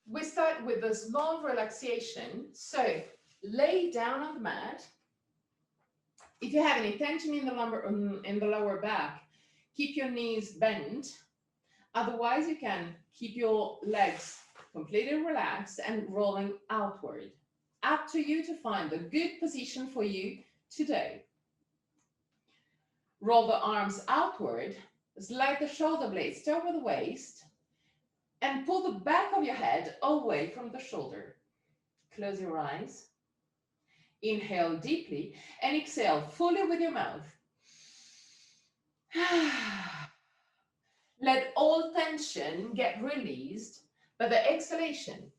We start with a small relaxation. So lay down on the mat. If you have any tension in the lower back, keep your knees bent. Otherwise, you can keep your legs completely relaxed and rolling outward. Up to you to find a good position for you today. Roll the arms outward, slide the shoulder blades over the waist, and pull the back of your head away from the shoulder. Close your eyes. Inhale deeply and exhale fully with your mouth. Let all tension get released by the exhalation.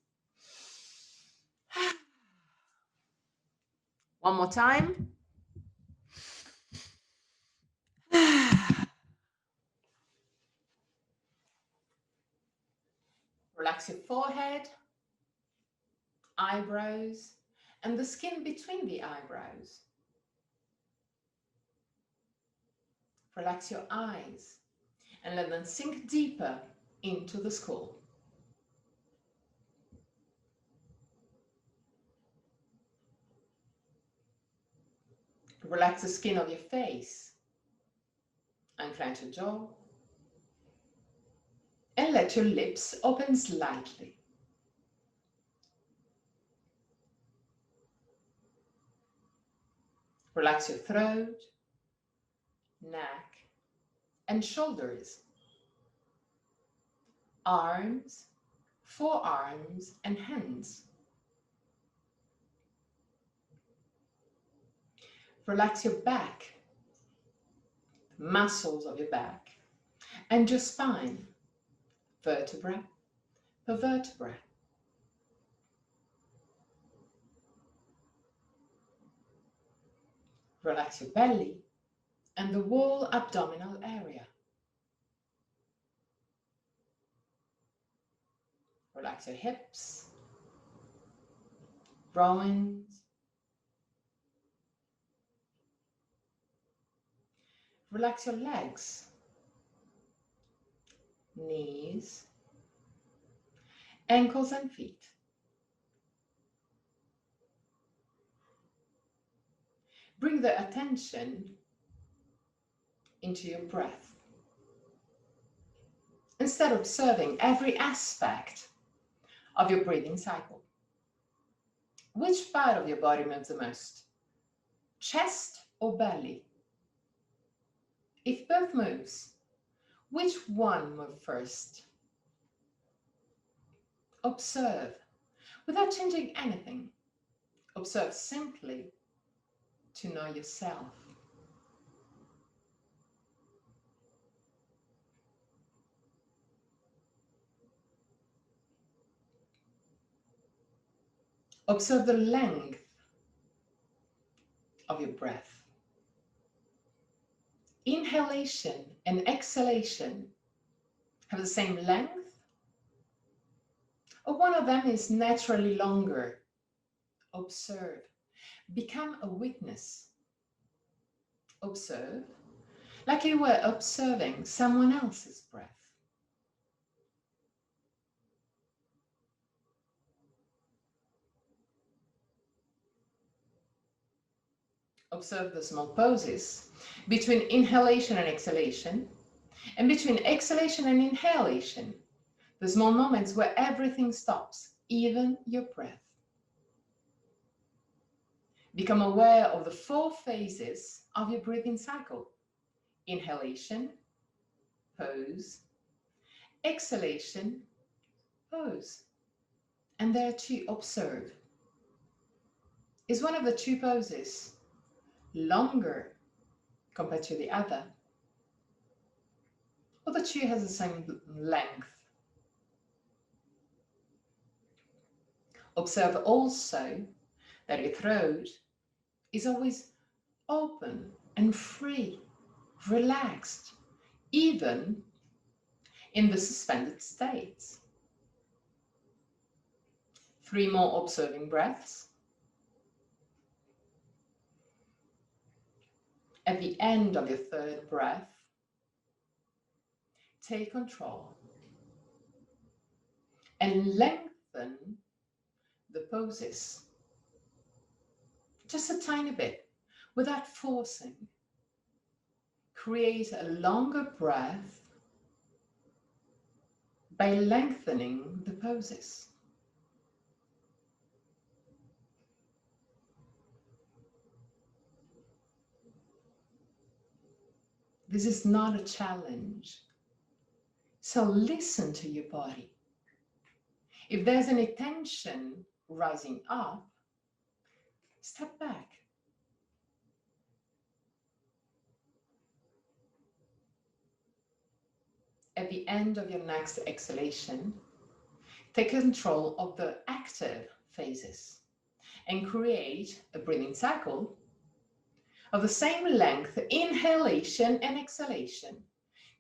One more time. Relax your forehead, eyebrows, and the skin between the eyebrows. Relax your eyes and let them sink deeper into the skull. Relax the skin of your face. Unclench your jaw. And let your lips open slightly. Relax your throat, neck, and shoulders. Arms, forearms, and hands. Relax your back, the muscles of your back, and your spine, vertebra per vertebra. Relax your belly and the whole abdominal area. Relax your hips, groins. Relax your legs, knees, ankles and feet. Bring the attention into your breath. Instead of observing every aspect of your breathing cycle. Which part of your body moves the most? Chest or belly? If both moves, which one moves first? Observe without changing anything. Observe simply to know yourself. Observe the length of your breath. Inhalation and exhalation have the same length, or one of them is naturally longer. Observe. Become a witness. Observe like you were observing someone else's breath. Observe the small pauses between inhalation and exhalation, and between exhalation and inhalation, the small moments where everything stops, even your breath. Become aware of the 4 phases of your breathing cycle: inhalation, pause, exhalation, pause. And there too, observe. Is one of the 2 poses longer compared to the other, or the 2 has the same length? Observe also that your throat is always open and free, relaxed, even in the suspended states. 3 more observing breaths. At the end of your 3rd breath, take control and lengthen lengthen the poses. Just a tiny bit, without forcing. Create a longer breath by lengthening the poses. This is not a challenge. So listen to your body. If there's any tension rising up, step back. At the end of your next exhalation, take control of the active phases and create a breathing cycle of the same length, inhalation and exhalation.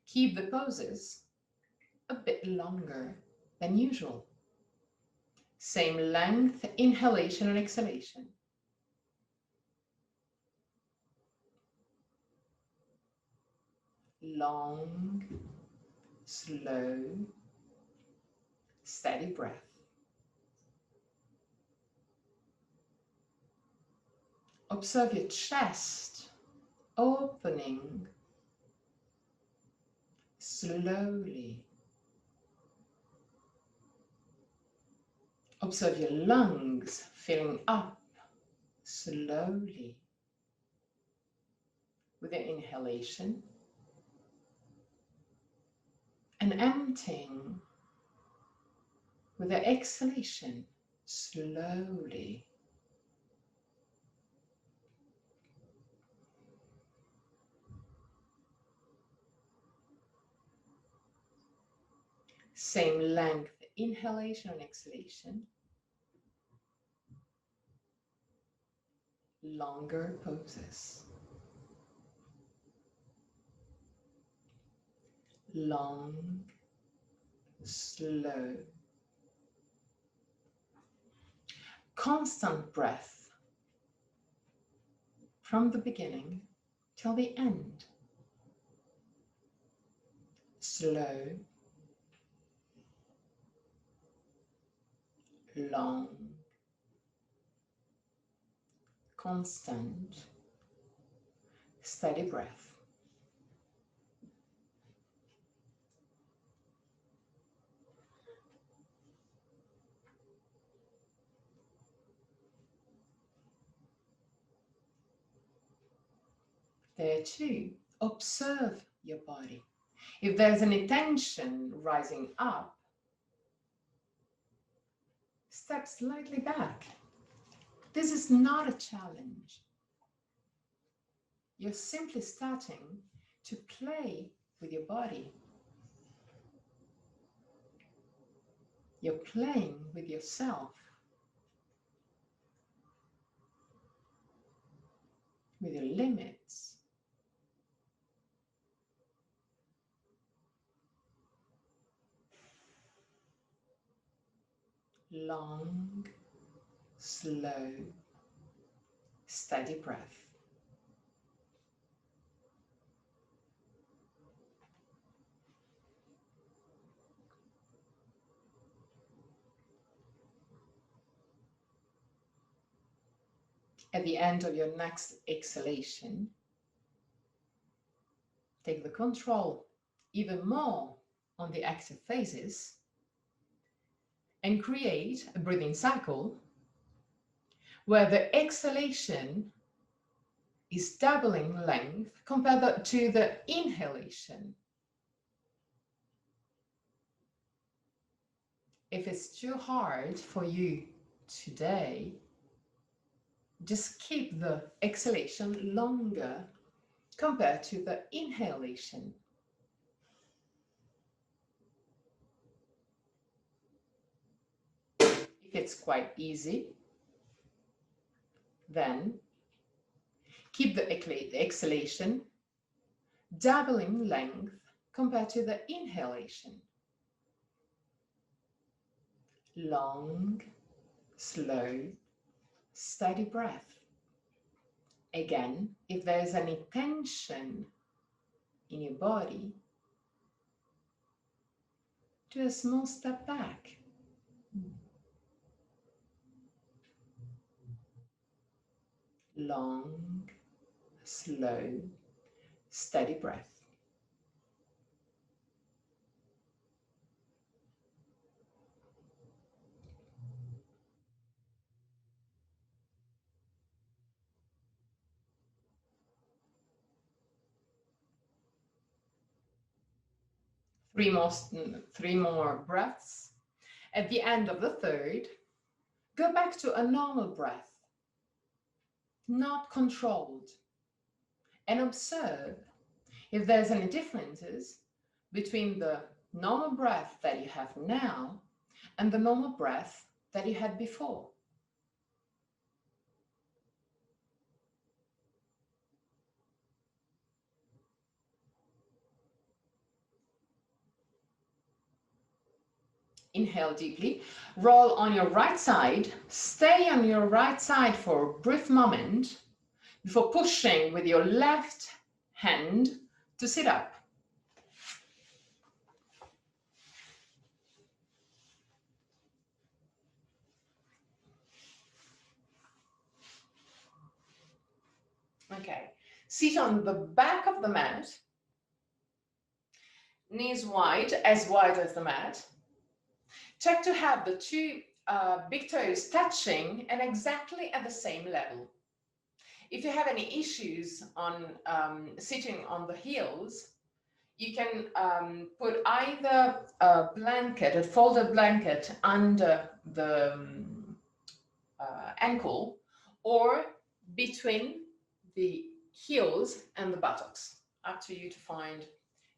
Keep the poses a bit longer than usual. Same length, inhalation and exhalation. Long, slow, steady breath. Observe your chest opening slowly. Observe your lungs filling up slowly with your inhalation and emptying with your exhalation slowly. Same length, inhalation and exhalation. Longer poses. Long, slow. Constant breath from the beginning till the end. Slow, long, constant, steady breath. There too, observe your body. If there's any tension rising up, step slightly back. This is not a challenge. You're simply starting to play with your body. You're playing with yourself, with your limits. Long, slow, steady breath. At the end of your next exhalation, take the control even more on the active phases and create a breathing cycle where the exhalation is doubling length compared to the inhalation. If it's too hard for you today, just keep the exhalation longer compared to the inhalation. If it's quite easy, then keep the exhalation doubling length compared to the inhalation. Long, slow, steady breath. Again, if there's any tension in your body, do a small step back. long, slow, steady breath. Three more breaths. At the end of the third, go back to a normal breath, not controlled, and observe if there's any differences between the normal breath that you have now and the normal breath that you had before. Inhale deeply, roll on your right side, stay on your right side for a brief moment before pushing with your left hand to sit up. Okay, sit on the back of the mat, knees wide as the mat. Check to have the two big toes touching and exactly at the same level. If you have any issues on sitting on the heels, you can put either a blanket, a folded blanket under the ankle or between the heels and the buttocks. Up to you to find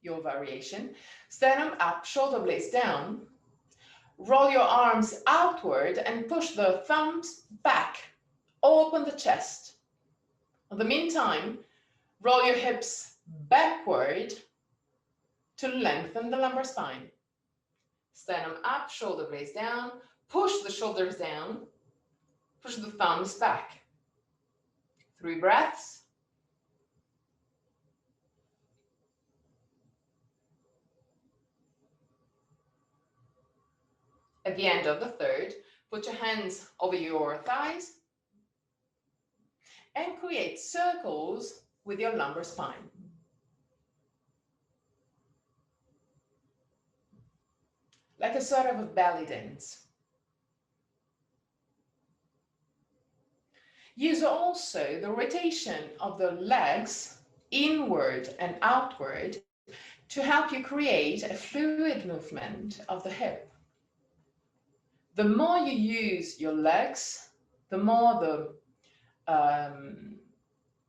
your variation. Sternum up, shoulder blades down. Roll your arms outward and push the thumbs back. Open the chest. In the meantime, roll your hips backward to lengthen the lumbar spine. Sternum up, shoulder blades down. Push the shoulders down. Push the thumbs back. 3 breaths. At the end of the third, put your hands over your thighs and create circles with your lumbar spine. Like a sort of a belly dance. Use also the rotation of the legs inward and outward to help you create a fluid movement of the hip. The more you use your legs, the more the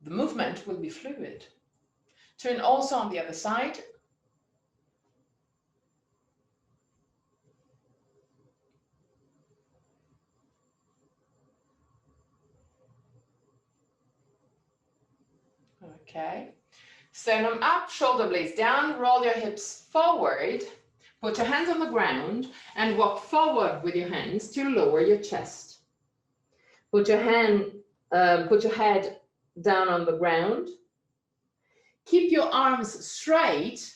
movement will be fluid. Turn also on the other side. Okay. Sternum up, shoulder blades down, roll your hips forward, put your hands on the ground and walk forward with your hands to lower your chest. Put your head down on the ground. Keep your arms straight.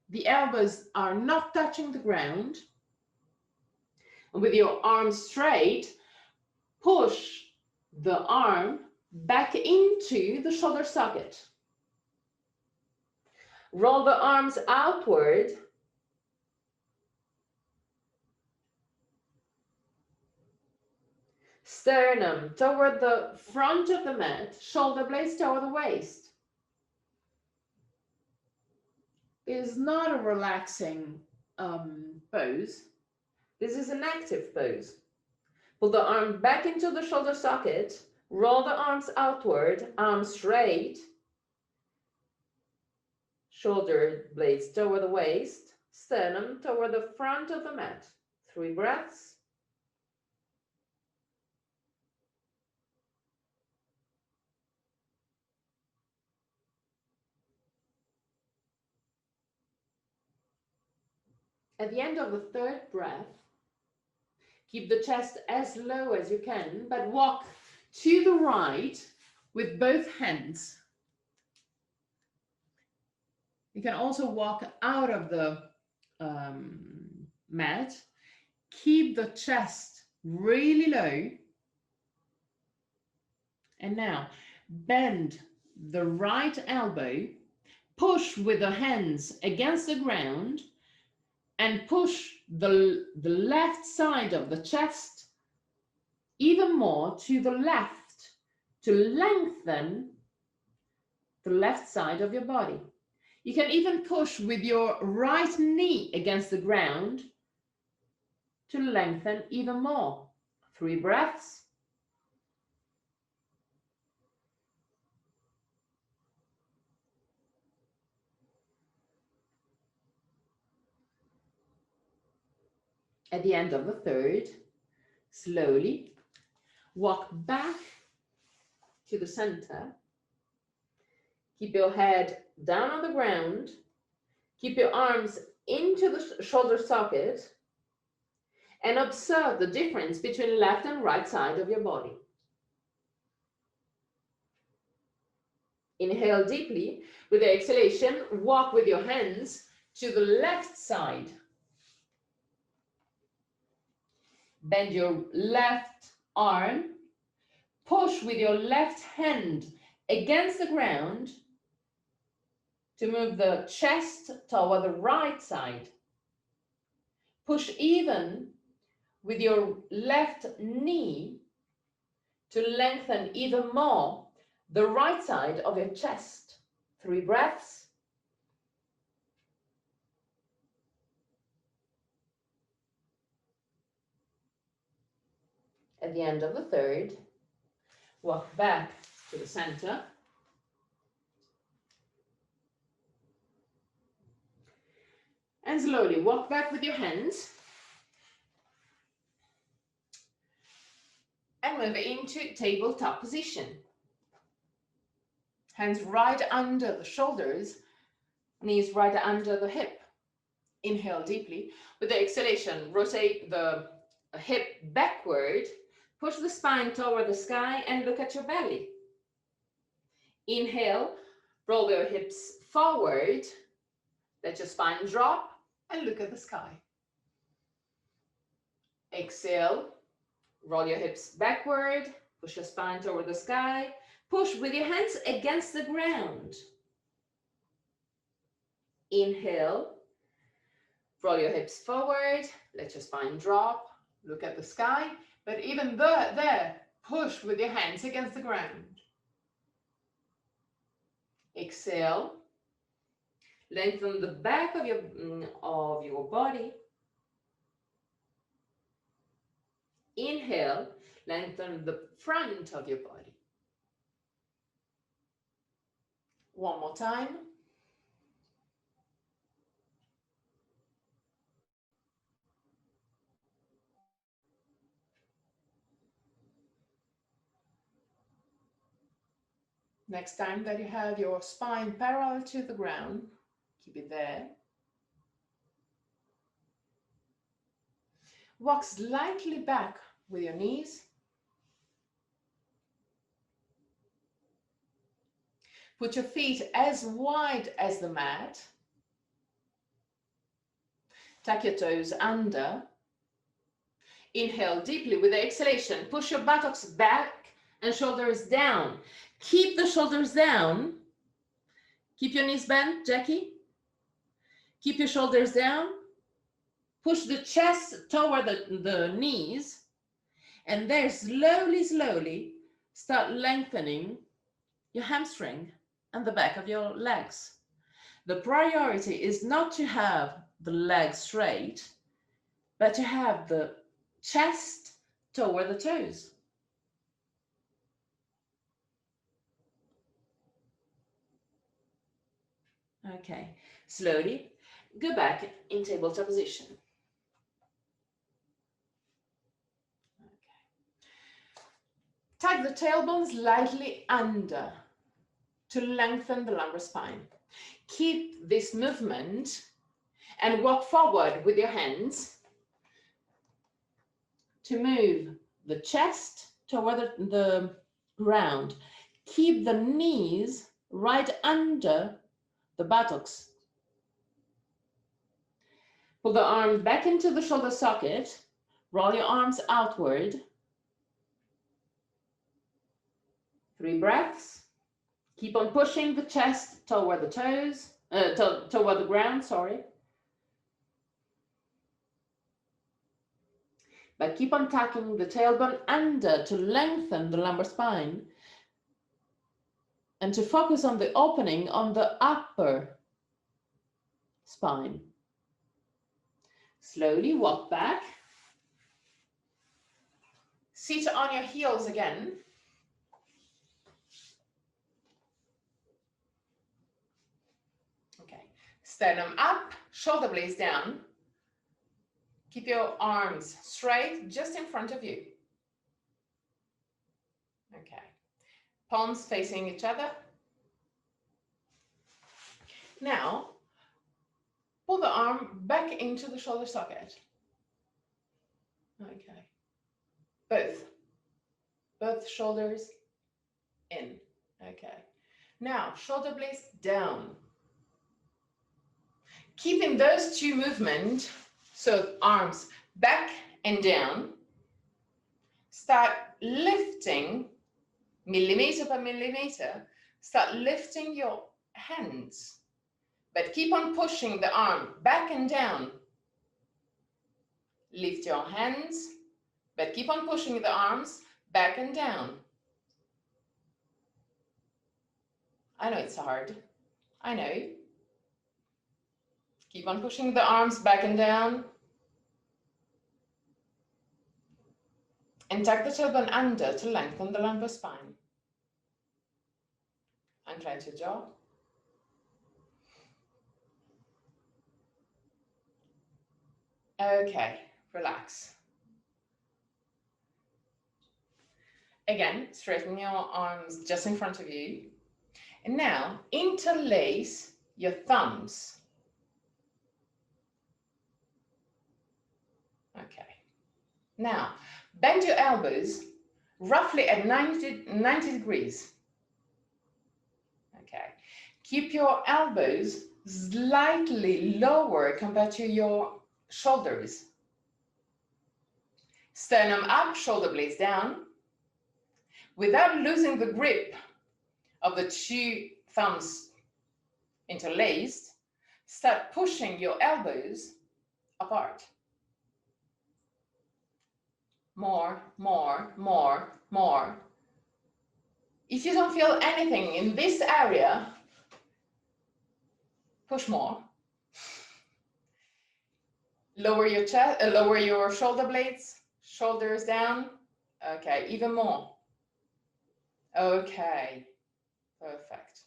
The elbows are not touching the ground. And with your arms straight, push the arm back into the shoulder socket. Roll the arms outward. Sternum toward the front of the mat, shoulder blades toward the waist. It is not a relaxing pose. This is an active pose. Pull the arm back into the shoulder socket, roll the arms outward, arms straight, shoulder blades toward the waist, sternum toward the front of the mat. 3 breaths. At the end of the third breath, keep the chest as low as you can, but walk to the right with both hands. You can also walk out of the mat. Keep the chest really low. And now Bend the right elbow, push with the hands against the ground, and push the left side of the chest even more to the left to lengthen the left side of your body. You can even push with your right knee against the ground to lengthen even more. 3 breaths. At the end of the third, slowly walk back to the center. Keep your head down on the ground. Keep your arms into the shoulder socket and observe the difference between left and right side of your body. Inhale deeply. With the exhalation, walk with your hands to the left side. Bend your left arm. Push with your left hand against the ground to move the chest toward the right side. Push even with your left knee to lengthen even more the right side of your chest. 3 breaths. At the end of the third, walk back to the center. And slowly walk back with your hands and move into tabletop position. Hands right under the shoulders, knees right under the hip. Inhale deeply. With the exhalation, rotate the hip backward, push the spine toward the sky and look at your belly. Inhale, roll your hips forward, let your spine drop and look at the sky. Exhale, roll your hips backward, push your spine toward the sky, push with your hands against the ground. Inhale, roll your hips forward, let your spine drop, look at the sky, but even there, push with your hands against the ground. Exhale, lengthen the back of your body. Inhale, lengthen the front of your body. One more time. Next time that you have your spine parallel to the ground, keep it there. Walk slightly back with your knees. Put your feet as wide as the mat. Tuck your toes under. Inhale deeply with the exhalation. Push your buttocks back and shoulders down. Keep the shoulders down. Keep your knees bent, Jackie. Keep your shoulders down. Push the chest toward the knees. And there, slowly, slowly, start lengthening your hamstring and the back of your legs. The priority is not to have the legs straight, but to have the chest toward the toes. Okay, slowly go back in tabletop position. Tuck the tailbone slightly under to lengthen the lumbar spine. Keep this movement and walk forward with your hands to move the chest toward the ground. Keep the knees right under the buttocks. Pull the arms back into the shoulder socket. Roll your arms outward. 3 breaths. Keep on pushing the chest toward the toes, toward the ground, sorry. But keep on tucking the tailbone under to lengthen the lumbar spine and to focus on the opening on the upper spine. Slowly walk back. Sit on your heels again. Okay, sternum up, shoulder blades down. Keep your arms straight, just in front of you. Okay, palms facing each other. Now, pull the arm back into the shoulder socket. Okay, both shoulders in. Okay, now shoulder blades down. Keeping those two movements, so arms back and down, start lifting millimeter by millimeter, start lifting your hands, but keep on pushing the arm back and down. Lift your hands, but keep on pushing the arms back and down. I know it's hard. I know. Keep on pushing the arms back and down. And tuck the tailbone under to lengthen the lumbar spine. Unclench your jaw. Okay, relax. Again, straighten your arms just in front of you. And now, interlace your thumbs. Okay. Now, bend your elbows roughly at 90 degrees. Okay. Keep your elbows slightly lower compared to your shoulders. Sternum up, shoulder blades down. Without losing the grip of the two thumbs interlaced, start pushing your elbows apart. More, more, more, more. If you don't feel anything in this area, push more. Lower your chest, lower your shoulder blades, shoulders down. Okay, even more. Okay, perfect.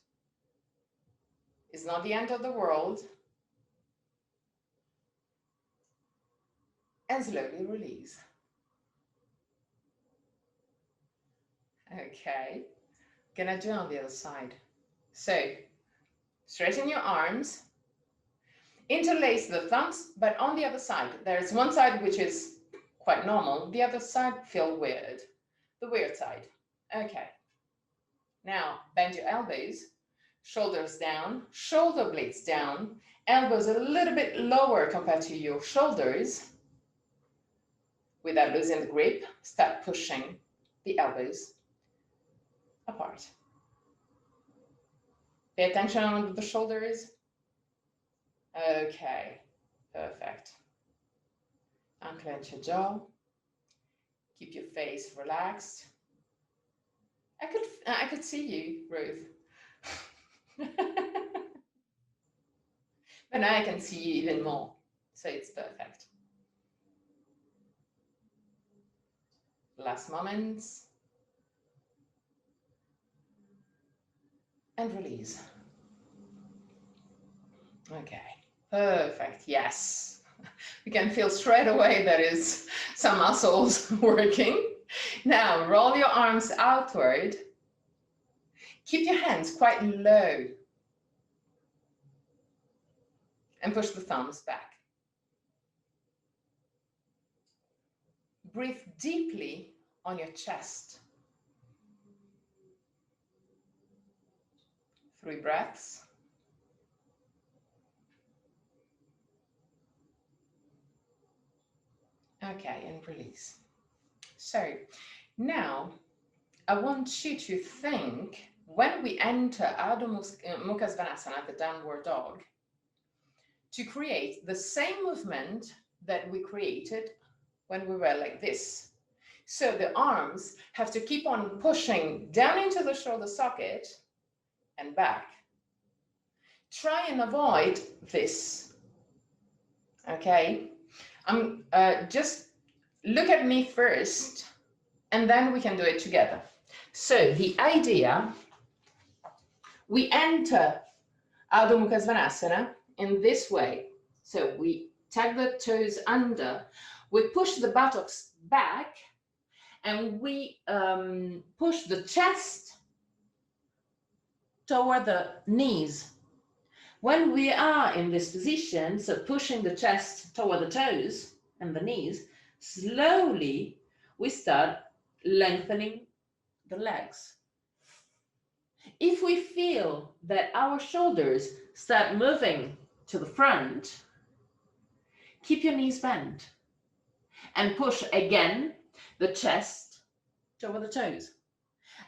It's not the end of the world. And slowly release. Okay, gonna do on the other side. So, straighten your arms, interlace the thumbs, but on the other side. There's one side which is quite normal, the other side feels weird, the weird side. Okay, now bend your elbows, shoulders down, shoulder blades down, elbows a little bit lower compared to your shoulders. Without losing the grip, start pushing the elbows apart. Pay attention on the shoulders. Okay, perfect. Unclench your jaw. Keep your face relaxed. I could see you, Ruth. But now I can see you even more, so it's perfect. Last moments. And release. Okay, perfect, yes. You can feel straight away there is some muscles working. Now, roll your arms outward. Keep your hands quite low. And push the thumbs back. Breathe deeply on your chest. 3 breaths. Okay, and release. So now I want you to think when we enter Ardha Mukha Svanasana, the downward dog, to create the same movement that we created when we were like this. So the arms have to keep on pushing down into the shoulder socket and back. Try and avoid this, okay? Just look at me first, and then we can do it together. So the idea, we enter Ardha Mukha Svanasana in this way. So we tag the toes under, we push the buttocks back, and we push the chest toward the knees. When we are in this position, so pushing the chest toward the toes and the knees, slowly we start lengthening the legs. If we feel that our shoulders start moving to the front, keep your knees bent and push again the chest toward the toes.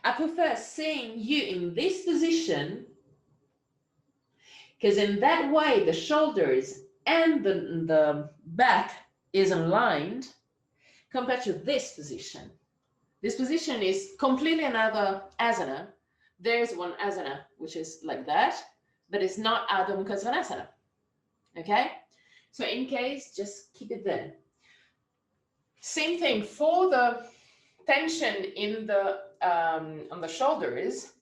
I prefer seeing you in this position because in that way the shoulders and the back is aligned compared to this position. This position is completely another asana. There's one asana which is like that, but it's not Ardha Mukha Svanasana. Okay? So in case, just keep it there. Same thing for the tension in the on the shoulders.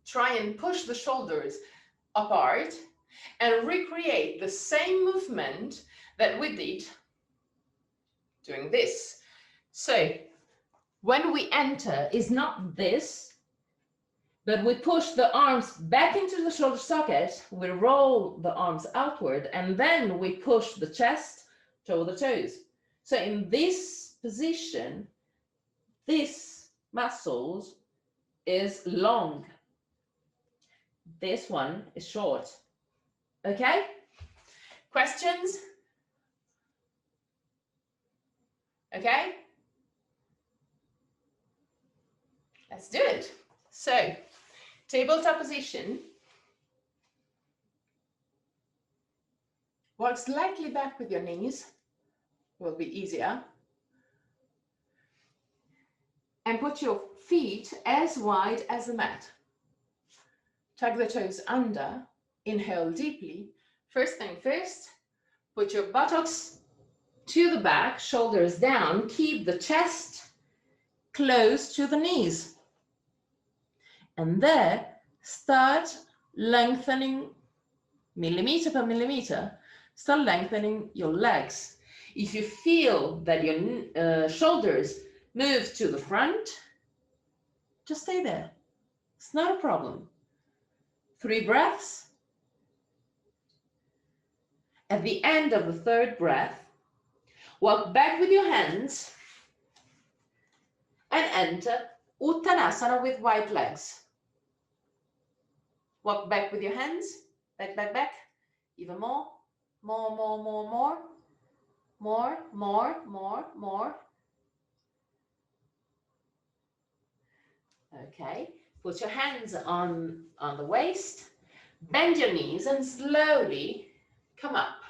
Try and push the shoulders apart and recreate the same movement that we did doing this. So when we enter, is not this, but we push the arms back into the shoulder socket, we roll the arms outward, and then we push the chest toward the toes. So in this position, this muscles is long. This one is short. Okay? Questions? Okay? Let's do it. So, tabletop position. Walk slightly back with your knees. Will be easier. And put your feet as wide as the mat. Tuck the toes under. Inhale deeply. First thing first, put your buttocks to the back, shoulders down. Keep the chest close to the knees. And there, start lengthening millimeter per millimeter. Start lengthening your legs. If you feel that your shoulders move to the front, just stay there. It's not a problem. 3 breaths. At the end of the 3rd breath, walk back with your hands and enter Uttanasana with wide legs. Walk back with your hands, back, back, back. Even more, more, more, more, more. More, more, more, more. Okay, put your hands on the waist, bend your knees and slowly come up.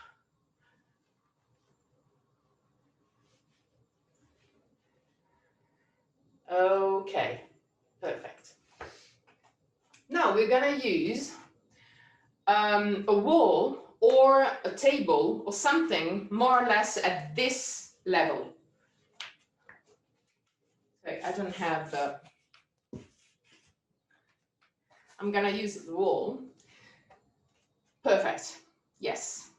Okay, perfect. Now we're gonna use a wall or a table or something more or less at this level. Okay, I don't have the, I'm gonna use the wall. Perfect, yes.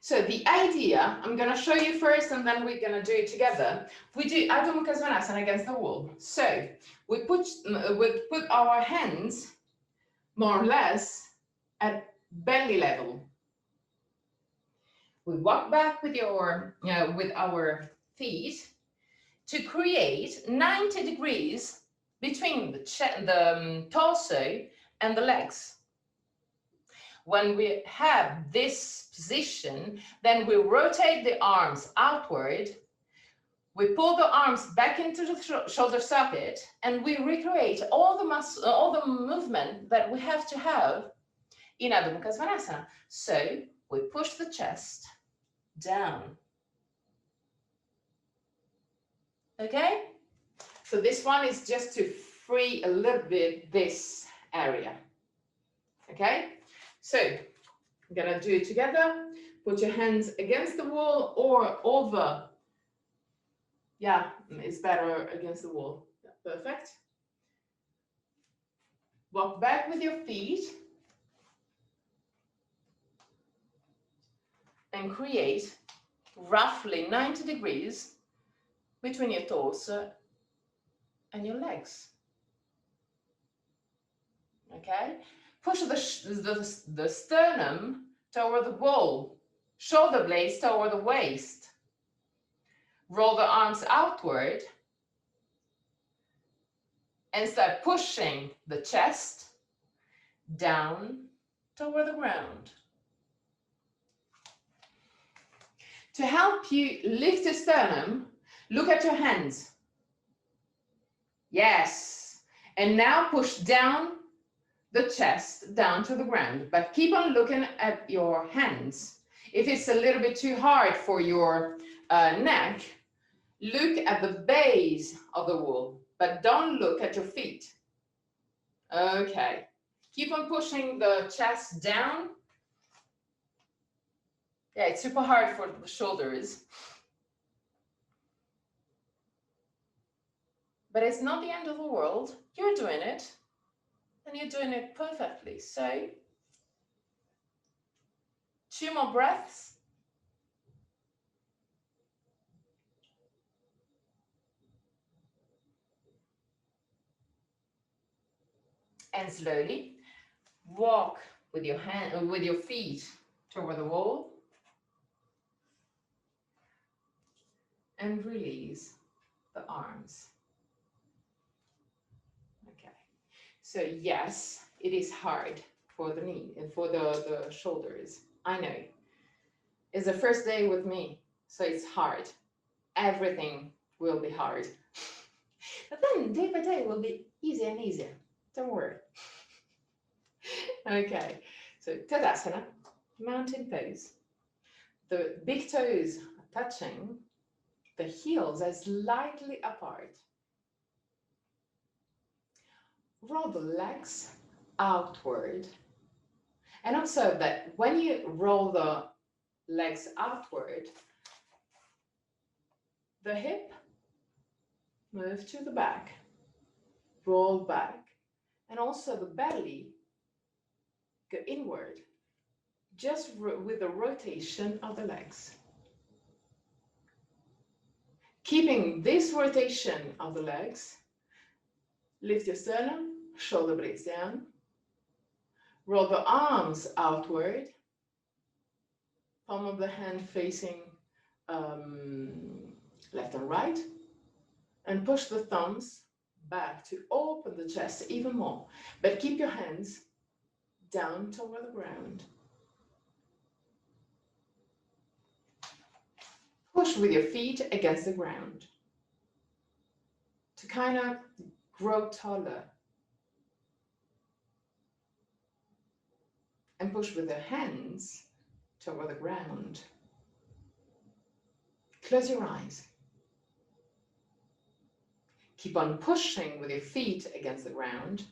So the idea, I'm gonna show you first and then we're gonna do it together. We do Ardha Mukha Svanasana against the wall. So we put our hands more or less at belly level. We walk back with with our feet to create 90 degrees between the torso and the legs. When we have this position, then we rotate the arms outward. We pull the arms back into the shoulder socket, and we recreate all the movement that we have to have in Adho Mukha Svanasana. So we push the chest down. Okay? So this one is just to free a little bit this area. Okay? So I'm gonna do it together. Put your hands against the wall or over. Yeah, it's better against the wall. Yeah, perfect. Walk back with your feet and create roughly 90 degrees between your torso and your legs. Okay? Push the sternum toward the wall, shoulder blades toward the waist. Roll the arms outward and start pushing the chest down toward the ground. To help you lift the sternum, look at your hands. Yes. And now push down the chest down to the ground, but keep on looking at your hands. If it's a little bit too hard for your neck, look at the base of the wall, but don't look at your feet. Okay. Keep on pushing the chest down. Yeah, it's super hard for the shoulders. But it's not the end of the world. You're doing it. And you're doing it perfectly. So, 2 more breaths. And slowly walk with your feet toward the wall. And release the arms. Okay. So yes, it is hard for the knee and for the shoulders. I know. It's the first day with me, so it's hard. Everything will be hard. But then day by day will be easier and easier. Don't worry. Okay, so Tadasana, mountain pose. The big toes are touching, the heels are slightly apart. Roll the legs outward. And observe that when you roll the legs outward, the hip move to the back, roll back, and also the belly go inward, just with the rotation of the legs. Keeping this rotation of the legs, lift your sternum, shoulder blades down, roll the arms outward, palm of the hand facing left and right, and push the thumbs back to open the chest even more. But keep your hands down toward the ground. Push with your feet against the ground to kind of grow taller. And push with your hands toward the ground. Close your eyes. Keep on pushing with your feet against the ground.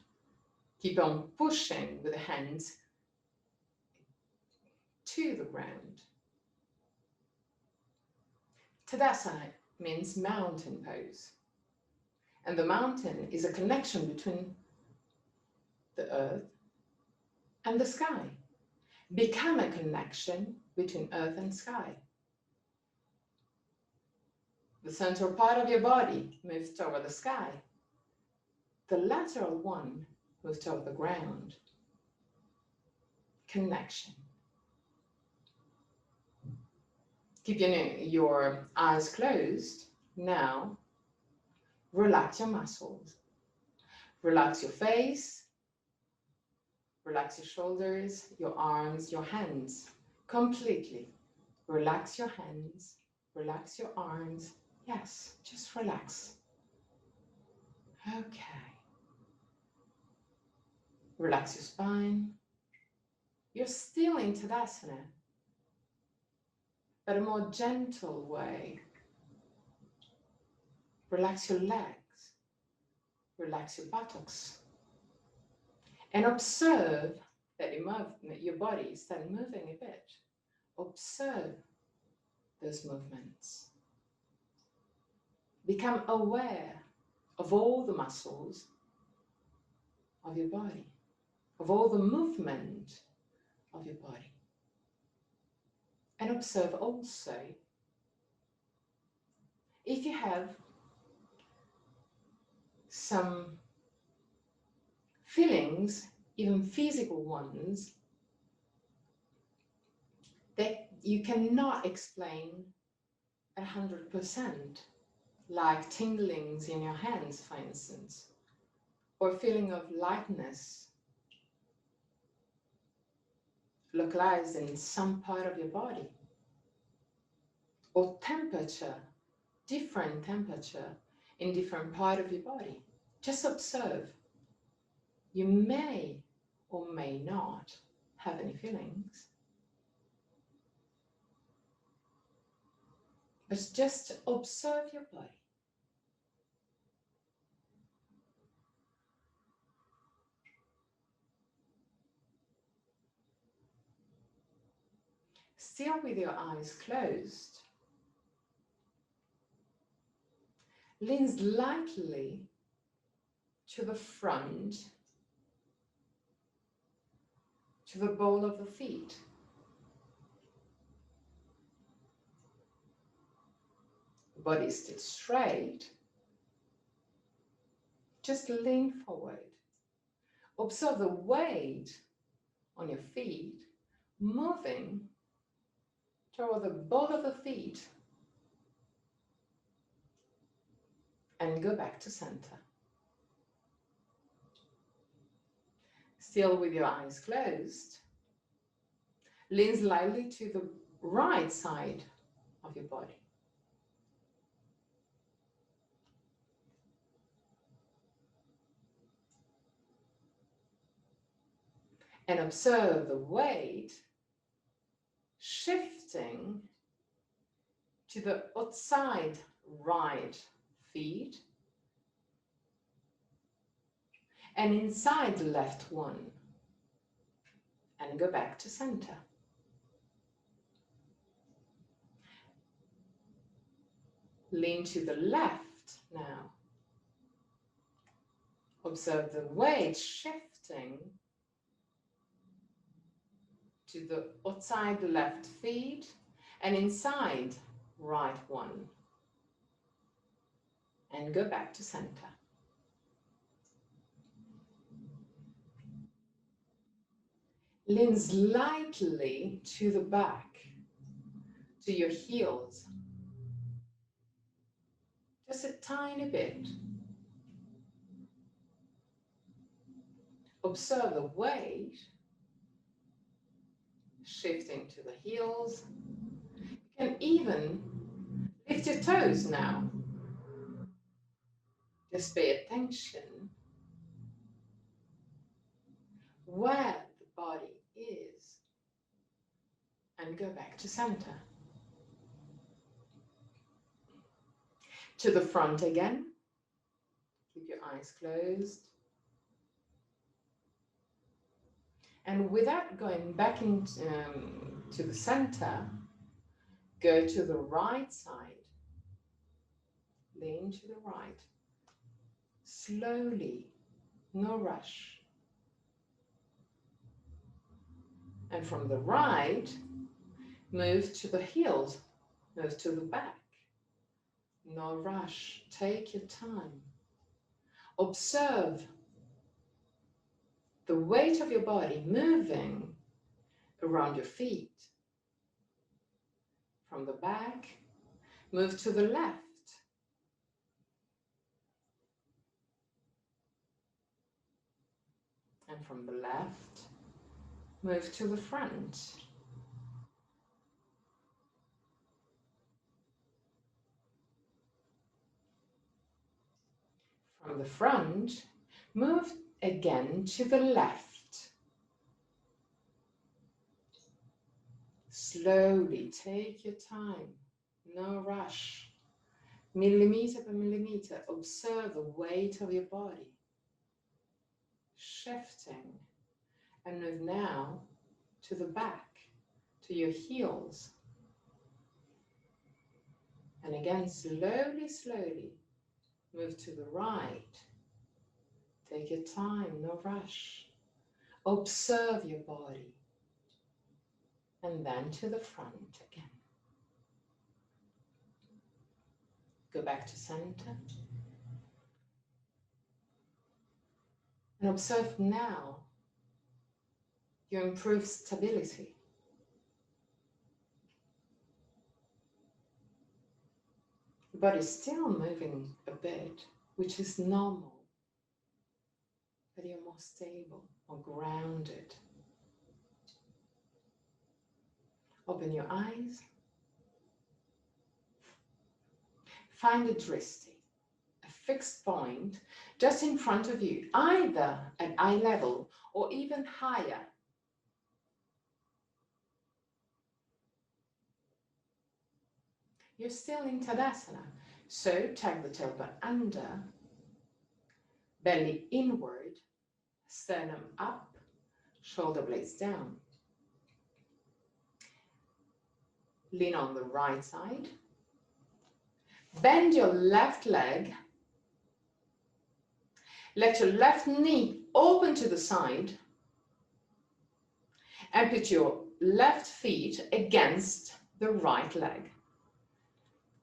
Keep on pushing with the hands to the ground. Tadasana means mountain pose. And the mountain is a connection between the earth and the sky. Become a connection between earth and sky. The central part of your body moves toward the sky. The lateral one moves toward the ground. Connection. Keep your eyes closed. Now, relax your muscles. Relax your face. Relax your shoulders, your arms, your hands. Completely. Relax your hands. Relax your arms. Yes, just relax. Okay. Relax your spine. You're still in Tadasana, but a more gentle way. Relax your legs. Relax your buttocks. And observe that your body is starting moving a bit. Observe those movements. Become aware of all the muscles of your body, of all the movement of your body. And observe also if you have some feelings, even physical ones, that you cannot explain 100%, like tinglings in your hands, for instance, or a feeling of lightness localized in some part of your body, or temperature, different temperature in different part of your body. Just observe. You may or may not have any feelings, but just observe your body. Still with your eyes closed, lean slightly to the front, to the ball of the feet. The body is still straight. Just lean forward. Observe the weight on your feet moving toward the ball of the feet and go back to center. Still with your eyes closed, lean slightly to the right side of your body. And observe the weight shifting to the outside right feet and inside the left one, and go back to center. Lean to the left now. Observe the weight shifting to the outside left feet and inside right one, and go back to center. Lean slightly to the back, to your heels, just a tiny bit. Observe the weight shifting to the heels. You can even lift your toes now. Just pay attention where the body is and go back to center. To the front again. Keep your eyes closed. And without going back into to the center, go to the right side. Lean to the right. Slowly, no rush. And from the right, move to the heels, move to the back. No rush, take your time. Observe the weight of your body moving around your feet. From the back, move to the left. And from the left, move to the front. From the front, move again to the left. Slowly, take your time, no rush. Millimeter per millimeter, observe the weight of your body. Shifting, and move now to the back, to your heels. And again, slowly, slowly, move to the right. Take your time, no rush. Observe your body. And then to the front again. Go back to center. And observe now your improved stability. The body is still moving a bit, which is normal, but you're more stable, more grounded. Open your eyes. Find a dristi, a fixed point just in front of you, either at eye level or even higher. You're still in Tadasana, so tag the tailbone under, belly inward, sternum up, shoulder blades down. Lean on the right side. Bend your left leg. Let your left knee open to the side and put your left feet against the right leg.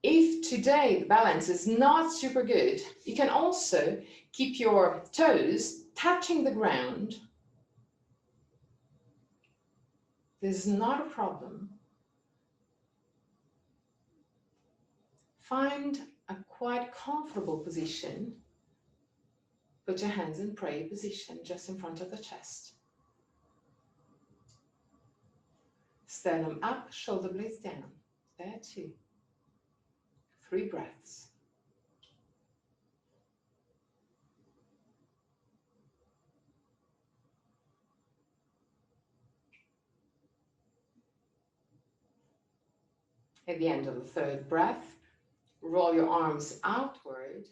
If today the balance is not super good, you can also keep your toes touching the ground. This is not a problem. Find a quite comfortable position. Put your hands in prayer position just in front of the chest. Sternum up, shoulder blades down. There too. 3 breaths. At the end of the 3rd breath, roll your arms outward,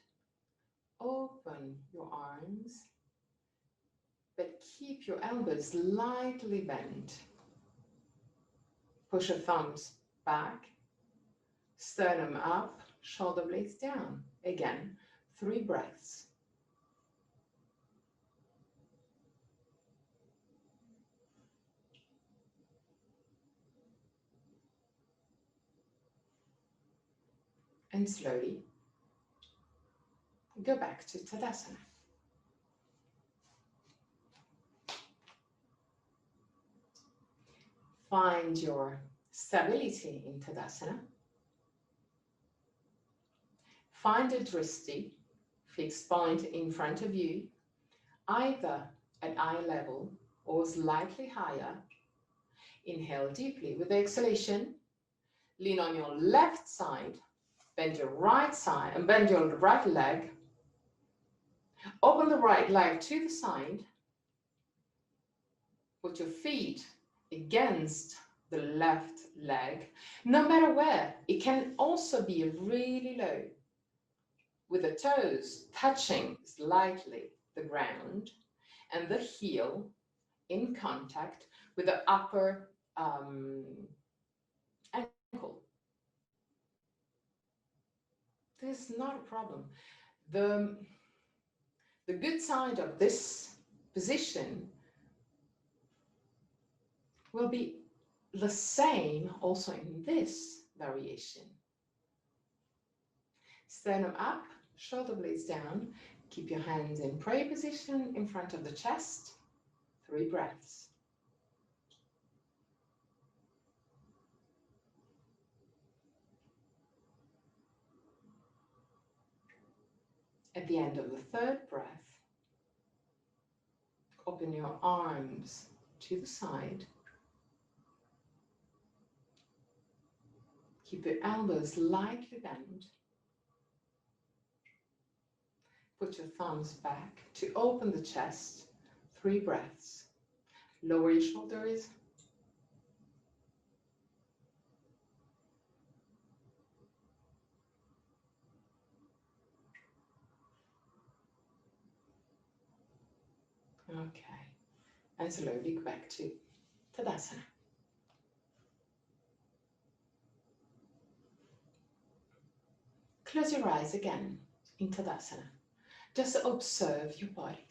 open your arms, but keep your elbows lightly bent. Push your thumbs back, sternum up, shoulder blades down. Again, 3 breaths. And slowly go back to Tadasana. Find your stability in Tadasana. Find a dristi, fixed point in front of you, either at eye level or slightly higher. Inhale deeply with the exhalation. Lean on your left side. Bend your right side and bend your right leg. Open the right leg to the side. Put your feet against the left leg, no matter where. It can also be really low, with the toes touching slightly the ground and the heel in contact with the upper ankle. This is not a problem. The good side of this position will be the same also in this variation. Sternum up, shoulder blades down. Keep your hands in prayer position in front of the chest. 3 breaths. At the end of the 3rd breath, open your arms to the side. Keep your elbows lightly bent. Put your thumbs back to open the chest. 3 breaths. Lower your shoulders. Okay. And slowly go back to Tadasana. Close your eyes again in Tadasana. Just observe your body.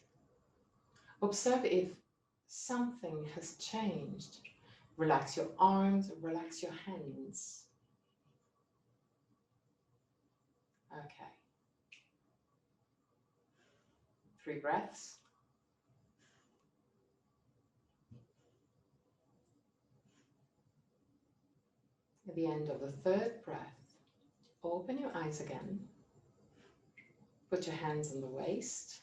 Observe if something has changed. Relax your arms, relax your hands. Okay. 3 breaths. At the end of the 3rd breath, open your eyes again. Put your hands on the waist.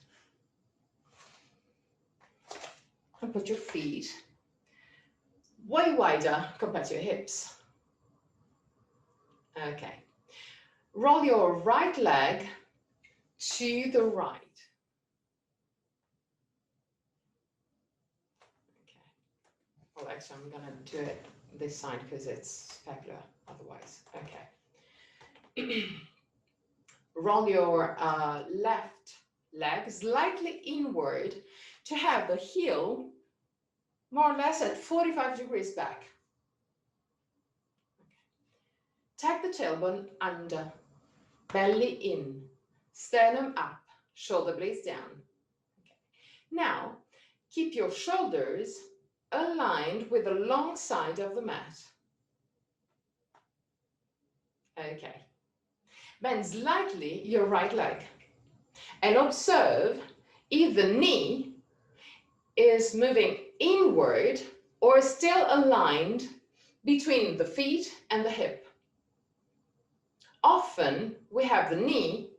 And put your feet way wider compared to your hips. Okay. Roll your right leg to the right. Okay. Well, actually, I'm going to do it this side because it's specular otherwise. Okay. Roll your left leg slightly inward to have the heel more or less at 45 degrees back. Okay. Tuck the tailbone under, belly in, sternum up, shoulder blades down. Okay. Now, keep your shoulders aligned with the long side of the mat. Okay. Bend slightly your right leg and observe if the knee is moving inward or still aligned between the feet and the hip. Often we have the knee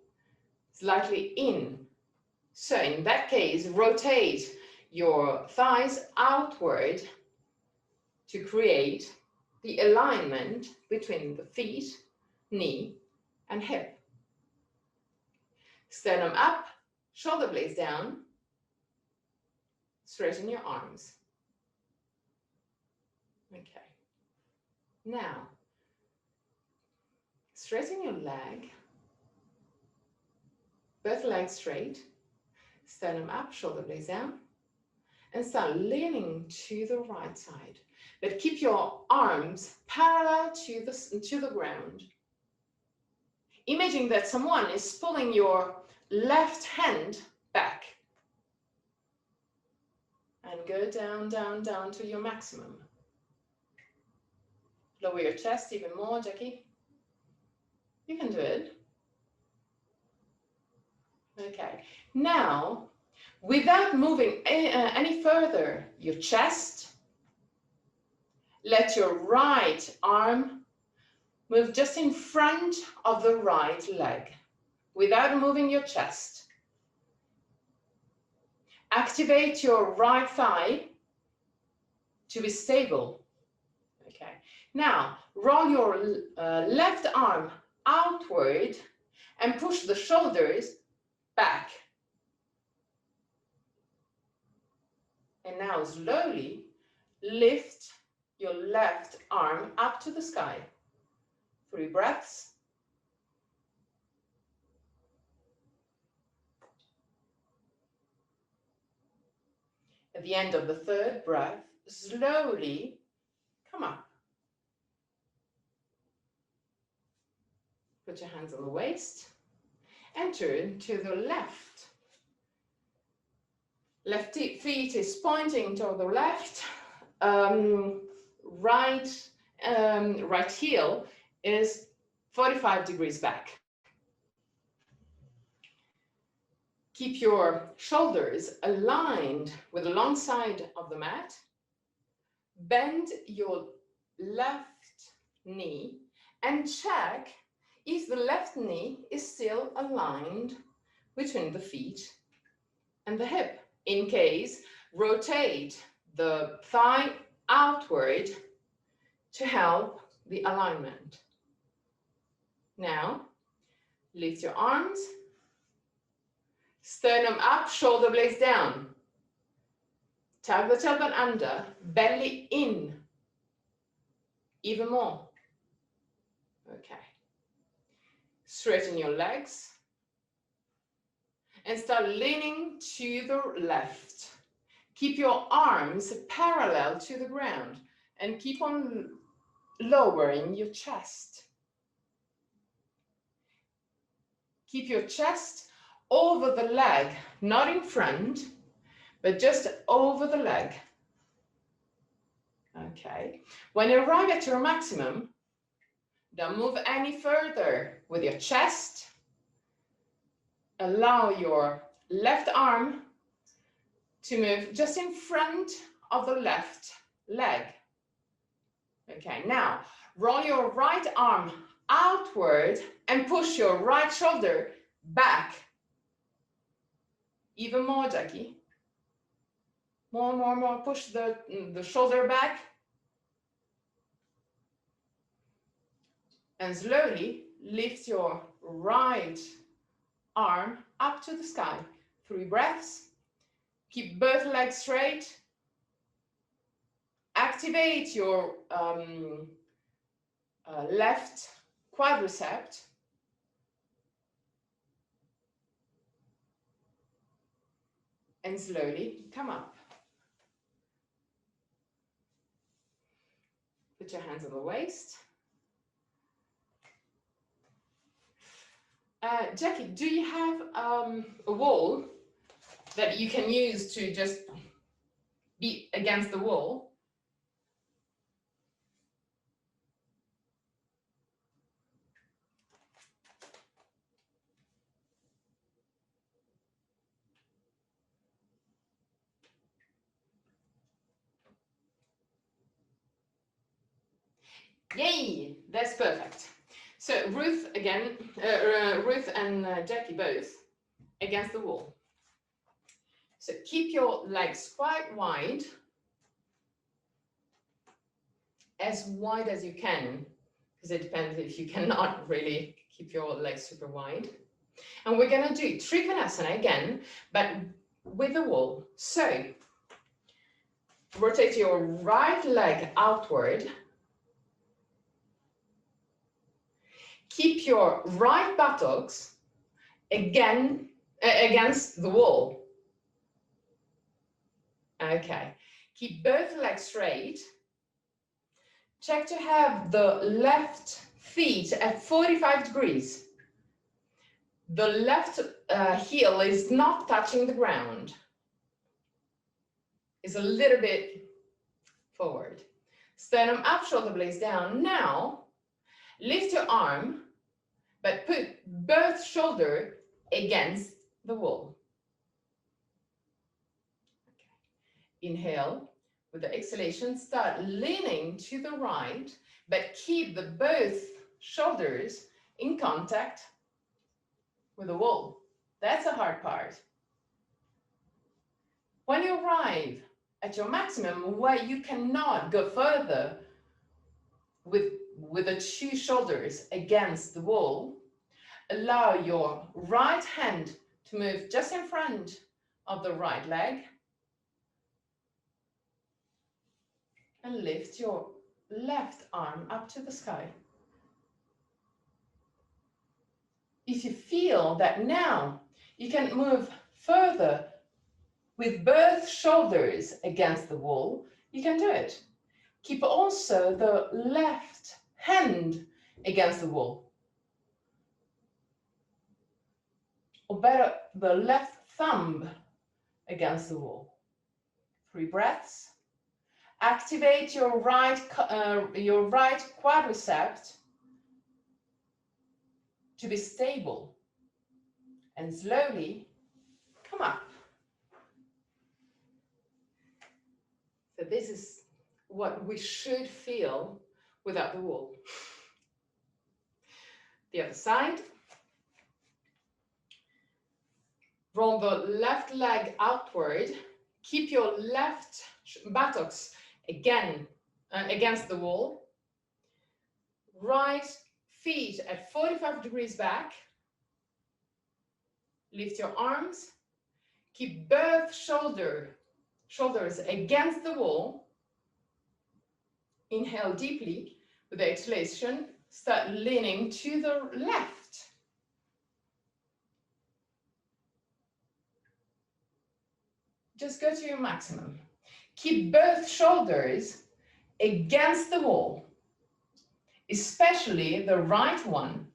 slightly in. So in that case, rotate your thighs outward to create the alignment between the feet, knee, and hip. Sternum up, shoulder blades down. Straighten your arms. Okay. Now, straighten your leg. Both legs straight. Sternum up, shoulder blades down. And start leaning to the right side. But keep your arms parallel to the ground. Imagine that someone is pulling your left hand back. And go down, down, down to your maximum. Lower your chest even more, Jackie. You can do it. Okay. Now, without moving any further your chest, let your right arm move just in front of the right leg, without moving your chest. Activate your right thigh to be stable. Okay. Now, roll your left arm outward and push the shoulders back. And now slowly lift your left arm up to the sky. 3 breaths. At the end of the 3rd breath, slowly come up. Put your hands on the waist and turn to the left. Left feet is pointing to the left. Right heel is 45 degrees back. Keep your shoulders aligned with the long side of the mat. Bend your left knee and check if the left knee is still aligned between the feet and the hip. In case, rotate the thigh outward to help the alignment. Now, lift your arms. Sternum up, shoulder blades down. Tug the tailbone under, belly in. Even more. Okay. Straighten your legs. And start leaning to the left. Keep your arms parallel to the ground and keep on lowering your chest. Keep your chest over the leg, not in front, but just over the leg. Okay. When you arrive at your maximum, don't move any further with your chest. Allow your left arm to move just in front of the left leg. Okay, now roll your right arm outward and push your right shoulder back. Even more, Jackie. More. Push the shoulder back. And slowly lift your right arm up to the sky. 3 breaths. Keep both legs straight. Activate your left quadricep. And slowly come up. Put your hands on the waist. Jackie, do you have a wall that you can use to just be against the wall? Yay, that's perfect. So Ruth again, Ruth and Jackie both against the wall. So keep your legs quite wide as you can, because it depends if you cannot really keep your legs super wide. And we're going to do Trikonasana again, but with the wall. So rotate your right leg outward. Keep your right buttocks again against the wall. Okay. Keep both legs straight. Check to have the left feet at 45 degrees. The left heel is not touching the ground. It's a little bit forward. Sternum up, shoulder blades down. Now, lift your arm, but put both shoulders against the wall. Okay. Inhale. With the exhalation, start leaning to the right, but keep the both shoulders in contact with the wall. That's the hard part. When you arrive at your maximum, where you cannot go further with the 2 shoulders against the wall, allow your right hand to move just in front of the right leg and lift your left arm up to the sky. If you feel that now you can move further with both shoulders against the wall, you can do it. Keep also the left hand against the wall. Or better, the left thumb against the wall. 3 breaths. Activate your right quadricep to be stable. And slowly come up. So this is what we should feel without the wall. The other side. Roll the left leg outward. Keep your left buttocks again against the wall. Right feet at 45 degrees back. Lift your arms Keep both shoulders against the wall. Inhale deeply. With the exhalation, start leaning to the left. Just go to your maximum. Keep both shoulders against the wall, especially the right one.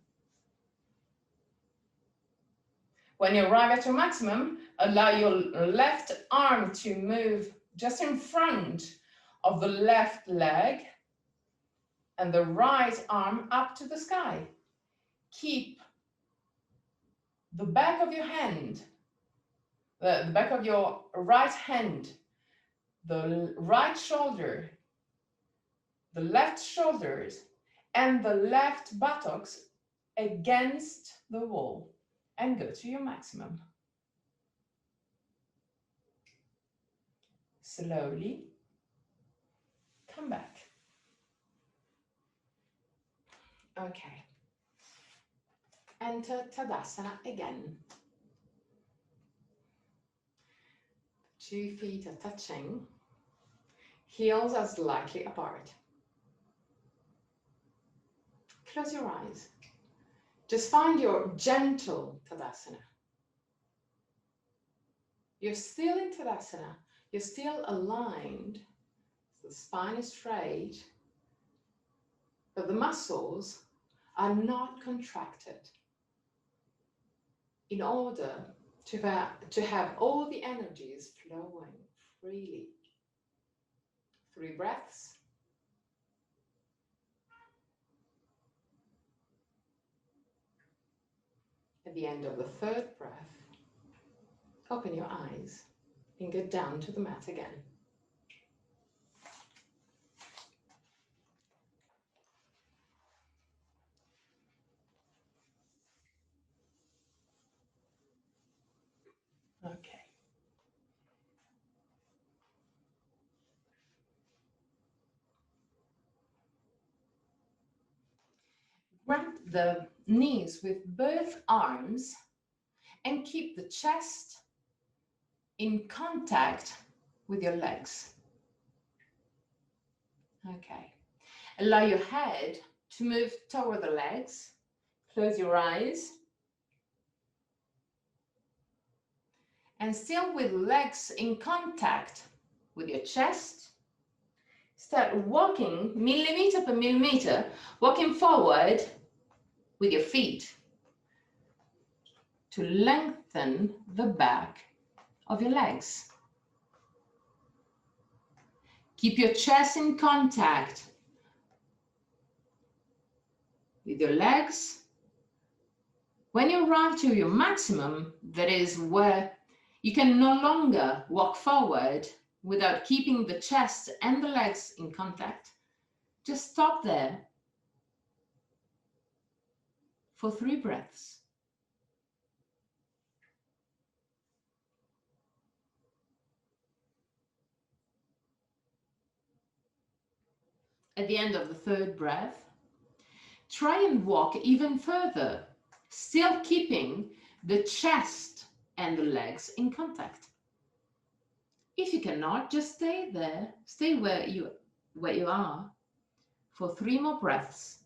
When you arrive at your maximum, allow your left arm to move just in front of the left leg and the right arm up to the sky. Keep the back of your hand, the back of your right hand, the right shoulder, the left shoulders, and the left buttocks against the wall, and go to your maximum. Slowly come back. Okay. Enter Tadasana again. 2 feet are touching. Heels are slightly apart. Close your eyes. Just find your gentle Tadasana. You're still in Tadasana. You're still aligned. The spine is straight, but the muscles are not contracted. In order to have all the energies flowing freely. 3 breaths. At the end of the 3rd breath, open your eyes and get down to the mat again. Okay. Grab the knees with both arms and keep the chest in contact with your legs. Okay. Allow your head to move toward the legs. Close your eyes. And still with legs in contact with your chest, start walking millimeter per millimeter, walking forward with your feet to lengthen the back of your legs. Keep your chest in contact with your legs. When you arrive to your maximum, that is where you can no longer walk forward without keeping the chest and the legs in contact, just stop there for 3 breaths. At the end of the 3rd breath, try and walk even further, still keeping the chest and the legs in contact. If you cannot, just stay there, stay where you are for 3 more breaths.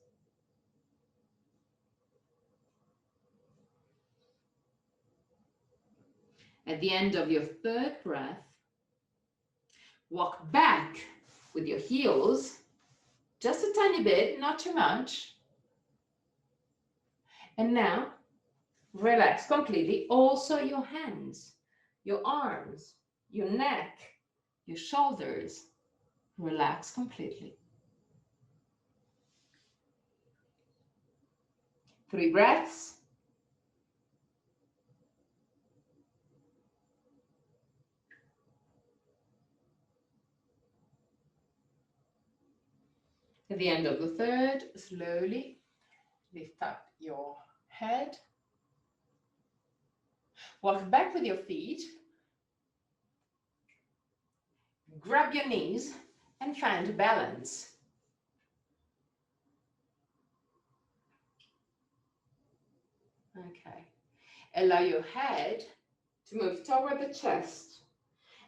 At the end of your 3rd breath, walk back with your heels, just a tiny bit, not too much. And now, relax completely. Also your hands, your arms, your neck, your shoulders. Relax completely. 3 breaths. At the end of the 3rd, slowly lift up your head. Walk back with your feet. Grab your knees and find balance. Okay. Allow your head to move toward the chest.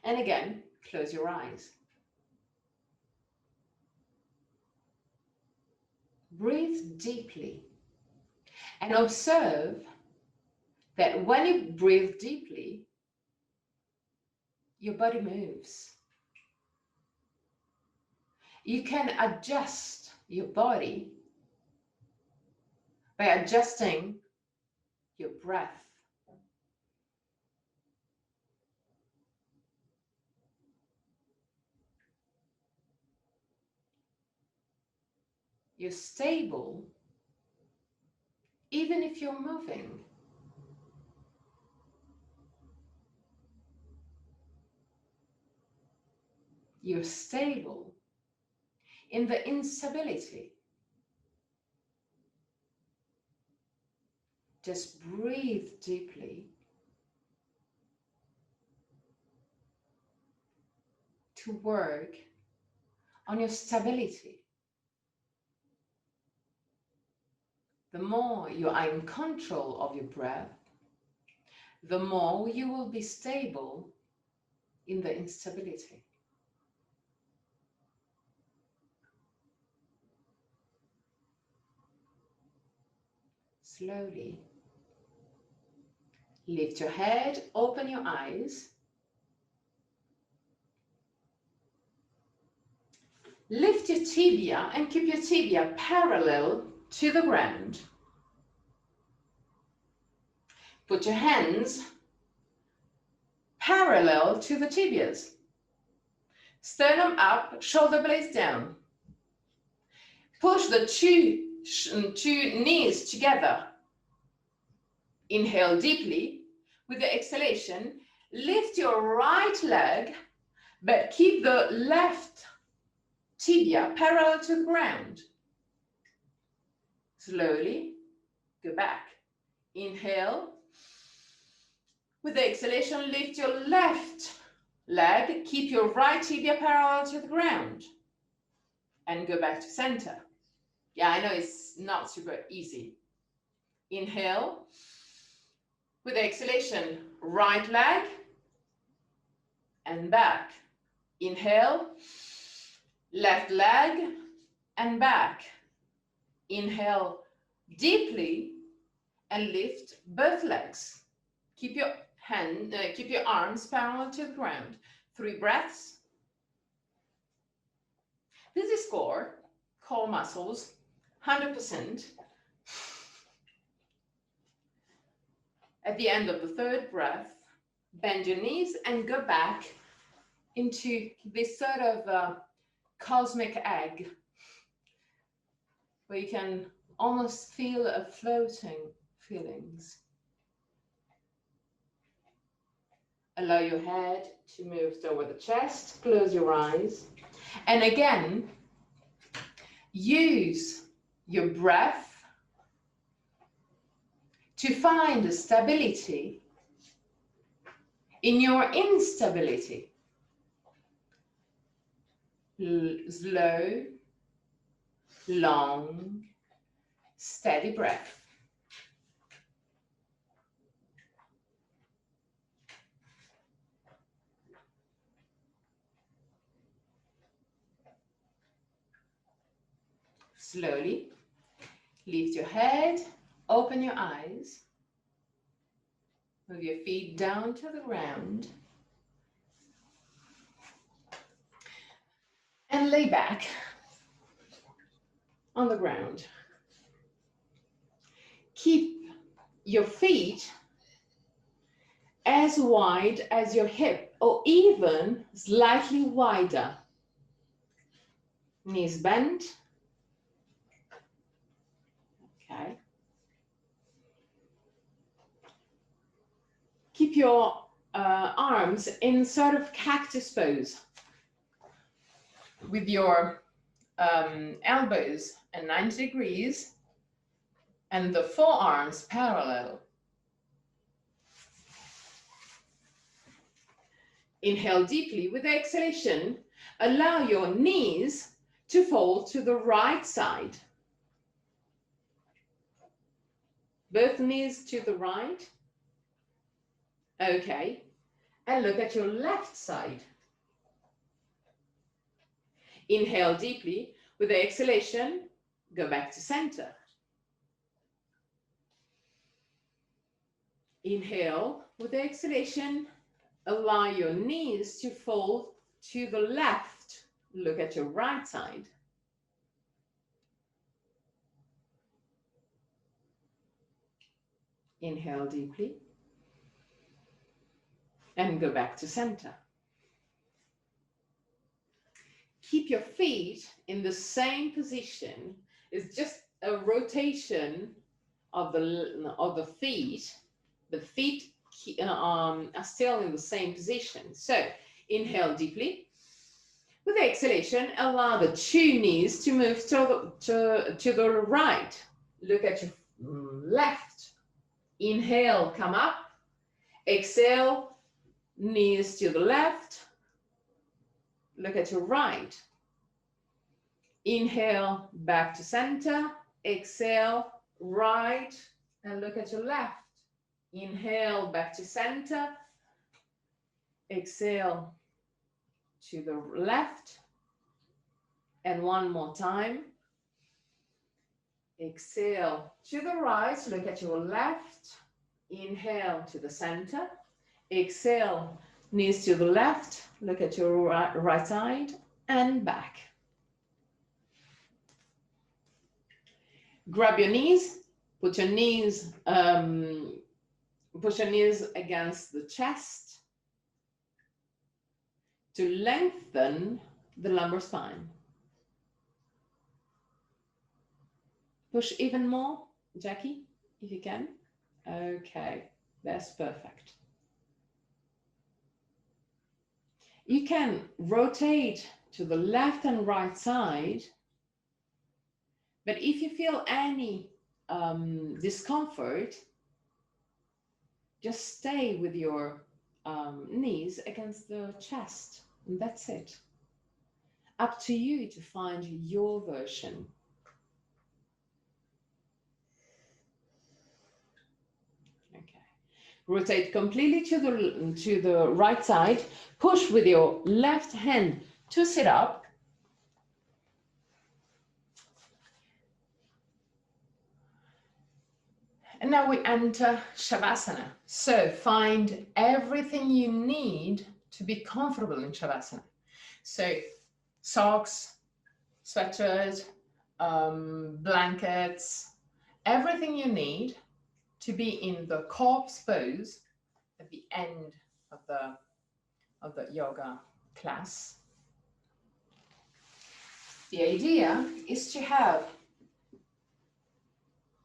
And again, close your eyes. Breathe deeply and observe that when you breathe deeply, your body moves. You can adjust your body by adjusting your breath. You're stable even if you're moving. You're stable in the instability. Just breathe deeply to work on your stability. The more you are in control of your breath, the more you will be stable in the instability. Slowly lift your head, open your eyes. Lift your tibia and keep your tibia parallel to the ground. Put your hands parallel to the tibias. Sternum up, shoulder blades down. Push the two knees together. Inhale deeply. With the exhalation, lift your right leg, but keep the left tibia parallel to the ground. Slowly, go back. Inhale. With the exhalation, lift your left leg, keep your right tibia parallel to the ground, and go back to center. Yeah, I know it's not super easy. Inhale. With the exhalation, right leg and back. Inhale, left leg and back. Inhale deeply and lift both legs. Keep your arms parallel to the ground. 3 breaths. This is core muscles, 100%. At the end of the 3rd breath, bend your knees and go back into this sort of cosmic egg, where you can almost feel a floating feelings. Allow your head to move toward the chest, close your eyes, and again, use your breath to find stability in your instability. Slow, long, steady breath. Slowly lift your head, open your eyes, move your feet down to the ground, and lay back on the ground. Keep your feet as wide as your hip, or even slightly wider. Knees bent. Okay. Keep your arms in sort of cactus pose, with your elbows at 90 degrees and the forearms parallel. Inhale deeply. With the exhalation, allow your knees to fall to the right side. Both knees to the right Okay. And look at your left side. Inhale deeply. With the exhalation, go back to center. Inhale. With the exhalation, allow your knees to fold to the left. Look at your right side. Inhale deeply. And go back to center. Keep your feet in the same position. It's just a rotation of the feet. The feet are still in the same position. So inhale deeply. With the exhalation, allow the two knees to move to the right. Look at your left. Inhale, come up. Exhale, knees to the left. Look at your right. Inhale, back to center. Exhale, right, and look at your left. Inhale, back to center. Exhale to the left. And one more time. Exhale to the right. Look at your left. Inhale to the center. Exhale, knees to the left. Look at your right side and back. Grab your knees. Put your knees against the chest to lengthen the lumbar spine. Push even more, Jackie, if you can. Okay, that's perfect. You can rotate to the left and right side, but if you feel any discomfort, just stay with your knees against the chest, and that's it. Up to you to find your version. Okay. Rotate completely to the right side. Push with your left hand to sit up. And now we enter Shavasana. So find everything you need to be comfortable in Shavasana. So socks, sweaters, blankets, everything you need to be in the corpse pose at the end of the yoga class. The idea is to have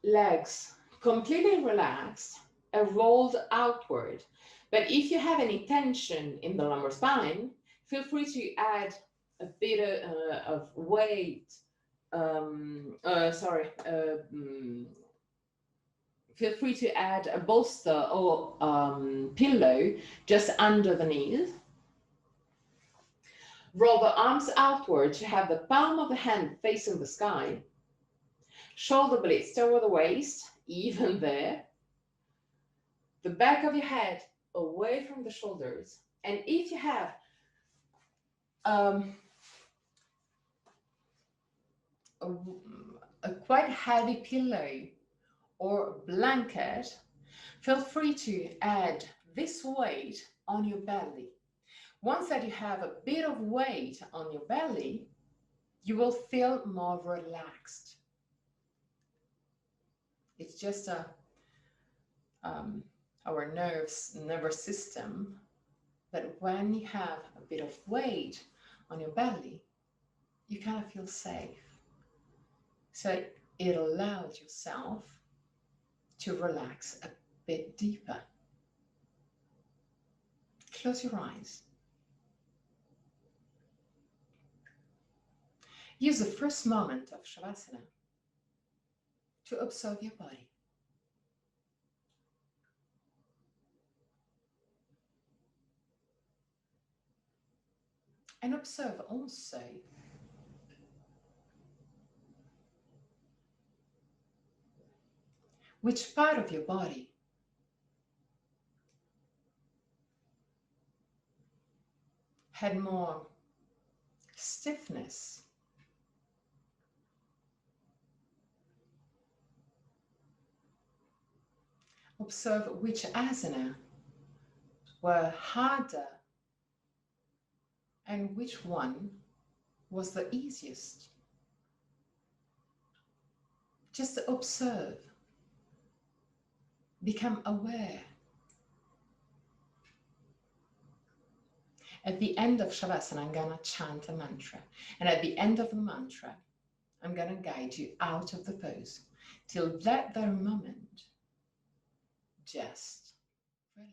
legs completely relaxed and rolled outward. But if you have any tension in the lumbar spine, feel free to add a bit of weight. Feel free to add a bolster or pillow just under the knees. Roll the arms outward to have the palm of the hand facing the sky. Shoulder blades toward the waist, even there. The back of your head away from the shoulders. And if you have a quite heavy pillow or blanket, feel free to add this weight on your belly. Once that you have a bit of weight on your belly, you will feel more relaxed. It's just our nervous system, that when you have a bit of weight on your belly, you kind of feel safe. So it allows yourself to relax a bit deeper. Close your eyes. Use the first moment of Shavasana to observe your body. And observe also which part of your body had more stiffness. Observe which asana were harder and which one was the easiest. Just observe, become aware. At the end of Shavasana, I'm going to chant a mantra. And at the end of the mantra, I'm going to guide you out of the pose. Till that very moment, just relax.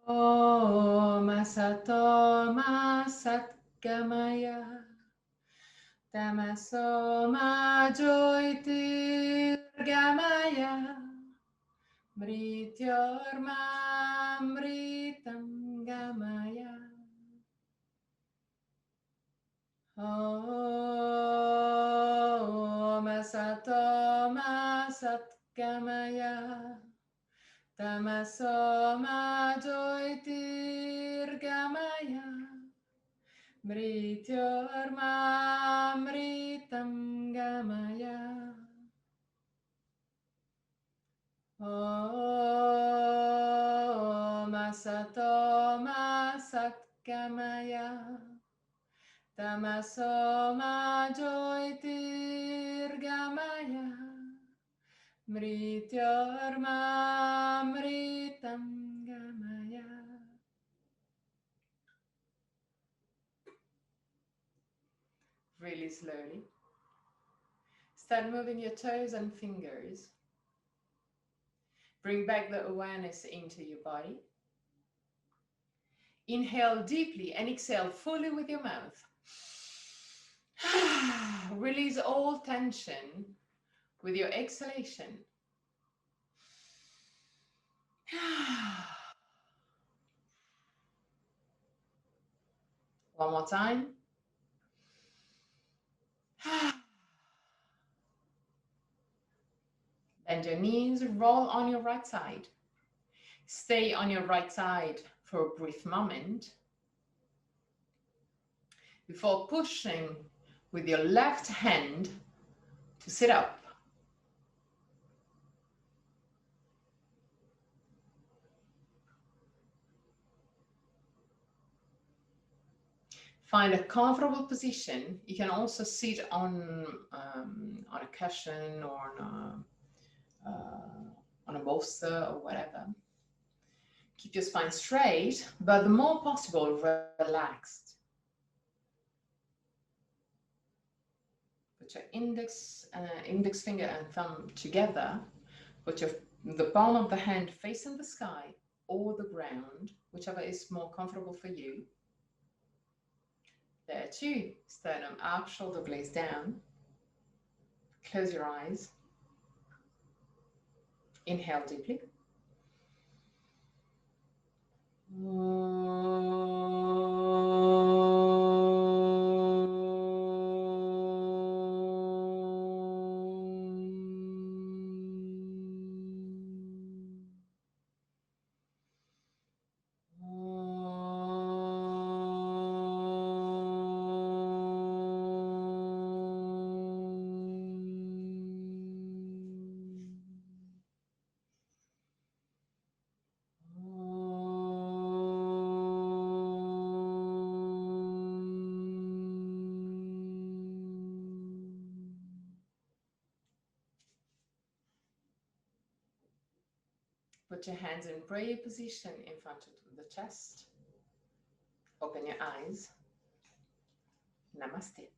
Om Asato Ma Satgamaya Tamaso Ma Jyotirgamaya Mrityorma Mritam Gamaya Om Asato Ma Satgamaya Tamaso Ma Jyotirgamaya Mrityorma Mritam Gamaya Om Asato Ma Satgamaya Tamaso Ma Jyotirgamaya Mrityorma Mritam Gamaya. Really slowly. Start moving your toes and fingers. Bring back the awareness into your body. Inhale deeply and exhale fully with your mouth. Release all tension with your exhalation. One more time. Bend your knees, roll on your right side. Stay on your right side for a brief moment before pushing with your left hand to sit up. Find a comfortable position. You can also sit on a cushion or on a bolster or whatever. Keep your spine straight, but the more possible, relaxed. Put your index finger and thumb together. Put the palm of the hand facing the sky or the ground, whichever is more comfortable for you. There too, sternum up, shoulder blades down. Close your eyes. Inhale deeply. Put your hands in prayer position in front of the chest. Open your eyes. Namaste.